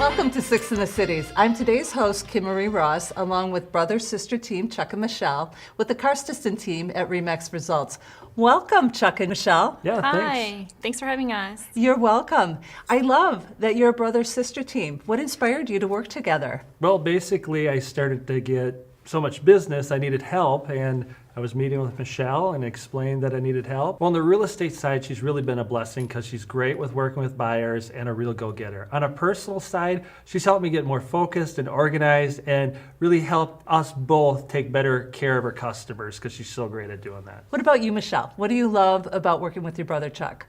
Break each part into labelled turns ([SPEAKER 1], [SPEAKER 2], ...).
[SPEAKER 1] Welcome to Six in the Cities. I'm today's host, Kim Marie Ross, along with brother-sister team Chuck and Michelle, with the Carstensen team at Remax Results. Welcome, Chuck and Michelle.
[SPEAKER 2] Yeah,
[SPEAKER 3] Hi, thanks for having us.
[SPEAKER 1] You're welcome. I love that you're a brother-sister team. What inspired you to work together?
[SPEAKER 2] Well, basically, I started to get so much business, I needed help, and I was meeting with Michelle and explained that I needed help. Well, on the real estate side, she's really been a blessing because she's great with working with buyers and a real go-getter. On a personal side, she's helped me get more focused and organized and really helped us both take better care of our customers because she's so great at doing that.
[SPEAKER 1] What about you, Michelle? What do you love about working with your brother, Chuck?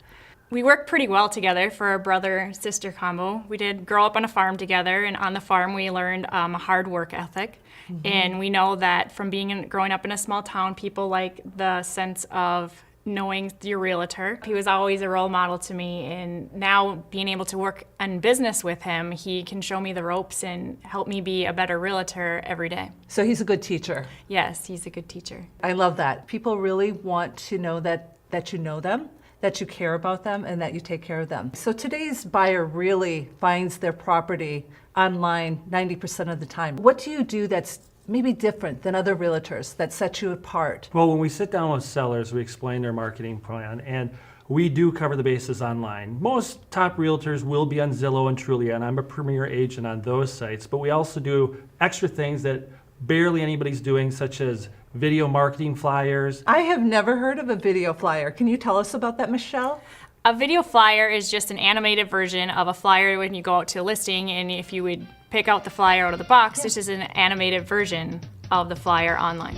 [SPEAKER 3] We work pretty well together for a brother-sister combo. We did grow up on a farm together, and on the farm we learned a hard work ethic. And we know that from growing up in a small town, people like the sense of knowing your realtor. He was always a role model to me, and now being able to work in business with him, he can show me the ropes and help me be a better realtor every day.
[SPEAKER 1] So he's a good teacher.
[SPEAKER 3] Yes, he's a good teacher.
[SPEAKER 1] I love that. People really want to know that you know them, that you care about them, and that you take care of them. So today's buyer really finds their property online 90% of the time. What do you do that's maybe different than other realtors that set you apart?
[SPEAKER 2] Well, when we sit down with sellers, we explain their marketing plan, and we do cover the bases online. Most top realtors will be on Zillow and Trulia, and I'm a premier agent on those sites, but we also do extra things that barely anybody's doing, such as video marketing flyers.
[SPEAKER 1] I have never heard of a video flyer. Can you tell us about that, Michelle?
[SPEAKER 3] A video flyer is just an animated version of a flyer when you go out to a listing, and if you would pick out the flyer out of the box, this is an animated version of the flyer online.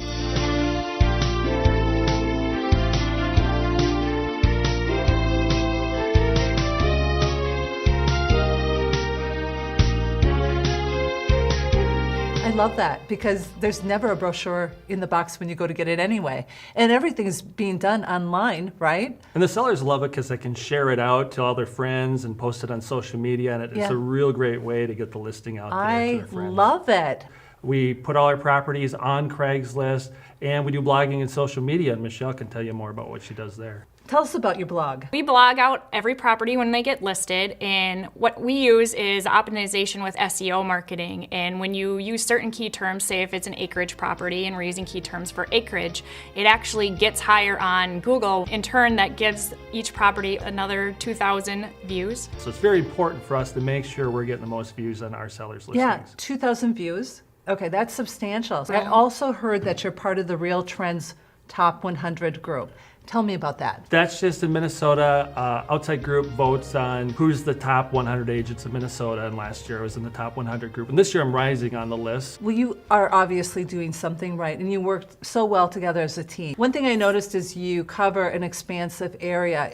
[SPEAKER 1] I love that because there's never a brochure in the box when you go to get it anyway. And everything's being done online, right?
[SPEAKER 2] And the sellers love it because they can share it out to all their friends and post it on social media, and it's a real great way to get the listing out there to their friends.
[SPEAKER 1] I love it.
[SPEAKER 2] We put all our properties on Craigslist, and we do blogging and social media, and Michelle can tell you more about what she does there.
[SPEAKER 1] Tell us about your blog.
[SPEAKER 3] We blog out every property when they get listed, and what we use is optimization with SEO marketing. And when you use certain key terms, say if it's an acreage property and we're using key terms for acreage, it actually gets higher on Google. In turn, that gives each property another 2,000 views.
[SPEAKER 2] So it's very important for us to make sure we're getting the most views on our sellers' listings.
[SPEAKER 1] Yeah, 2,000 views. Okay, that's substantial. I also heard that you're part of the Real Trends Top 100 group. Tell me about that.
[SPEAKER 2] That's just in Minnesota. Outside group votes on who's the top 100 agents in Minnesota, and last year I was in the top 100 group. And this year I'm rising on the list.
[SPEAKER 1] Well, you are obviously doing something right, and you worked so well together as a team. One thing I noticed is you cover an expansive area.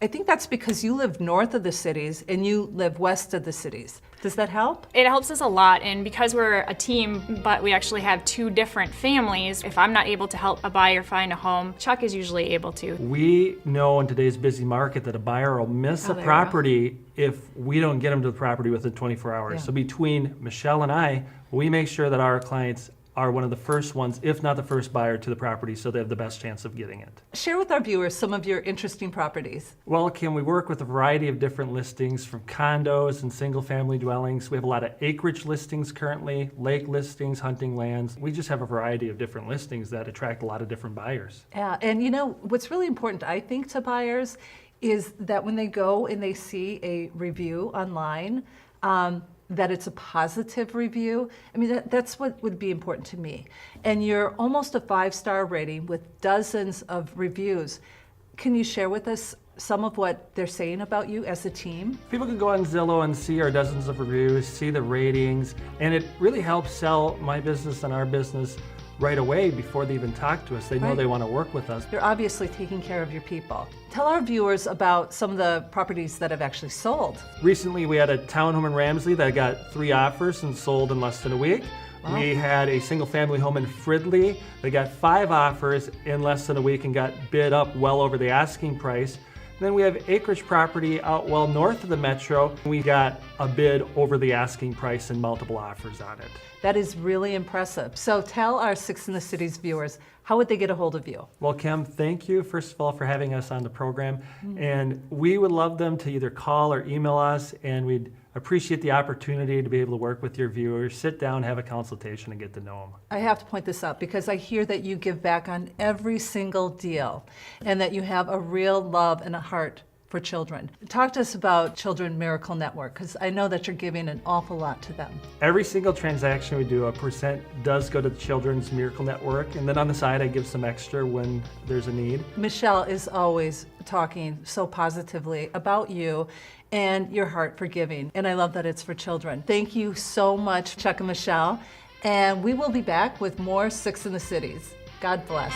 [SPEAKER 1] I think that's because you live north of the cities and you live west of the cities. Does that help?
[SPEAKER 3] It helps us a lot, and because we're a team, but we actually have two different families, if I'm not able to help a buyer find a home, Chuck is usually able to.
[SPEAKER 2] We know in today's busy market that a buyer will miss a property if we don't get them to the property within 24 hours.
[SPEAKER 1] Yeah.
[SPEAKER 2] So between Michelle and I, we make sure that our clients are one of the first ones, if not the first buyer to the property, so they have the best chance of getting it.
[SPEAKER 1] Share with our viewers some of your interesting properties.
[SPEAKER 2] Well, Kim, we work with a variety of different listings, from condos and single-family dwellings. We have a lot of acreage listings currently, lake listings, hunting lands. We just have a variety of different listings that attract a lot of different buyers.
[SPEAKER 1] Yeah, and you know, what's really important, I think, to buyers is that when they go and they see a review online, that it's a positive review. I mean, that's what would be important to me. And you're almost a 5-star rating with dozens of reviews. Can you share with us some of what they're saying about you as a team?
[SPEAKER 2] People can go on Zillow and see our dozens of reviews, see the ratings, and it really helps sell my business and our business right away before they even talk to us. They know they want to work with us.
[SPEAKER 1] You're obviously taking care of your people. Tell our viewers about some of the properties that have actually sold.
[SPEAKER 2] Recently, we had a townhome in Ramsey that got 3 offers and sold in less than a week. Wow. We had a single-family home in Fridley that got 5 offers in less than a week and got bid up well over the asking price. And then we have acreage property out well north of the metro. We got a bid over the asking price and multiple offers on it.
[SPEAKER 1] That is really impressive. So tell our Six in the Cities viewers, how would they get a hold of you?
[SPEAKER 2] Well, Kim, thank you, first of all, for having us on the program. And we would love them to either call or email us, and we'd appreciate the opportunity to be able to work with your viewers, sit down, have a consultation, and get to know them.
[SPEAKER 1] I have to point this out because I hear that you give back on every single deal and that you have a real love and a heart for children. Talk to us about Children Miracle Network, because I know that you're giving an awful lot to them.
[SPEAKER 2] Every single transaction we do, a percent does go to the Children's Miracle Network, and then on the side I give some extra when there's a need.
[SPEAKER 1] Michelle is always talking so positively about you and your heart for giving, and I love that it's for children. Thank you so much, Chuck and Michelle, and we will be back with more Six in the Cities. God bless.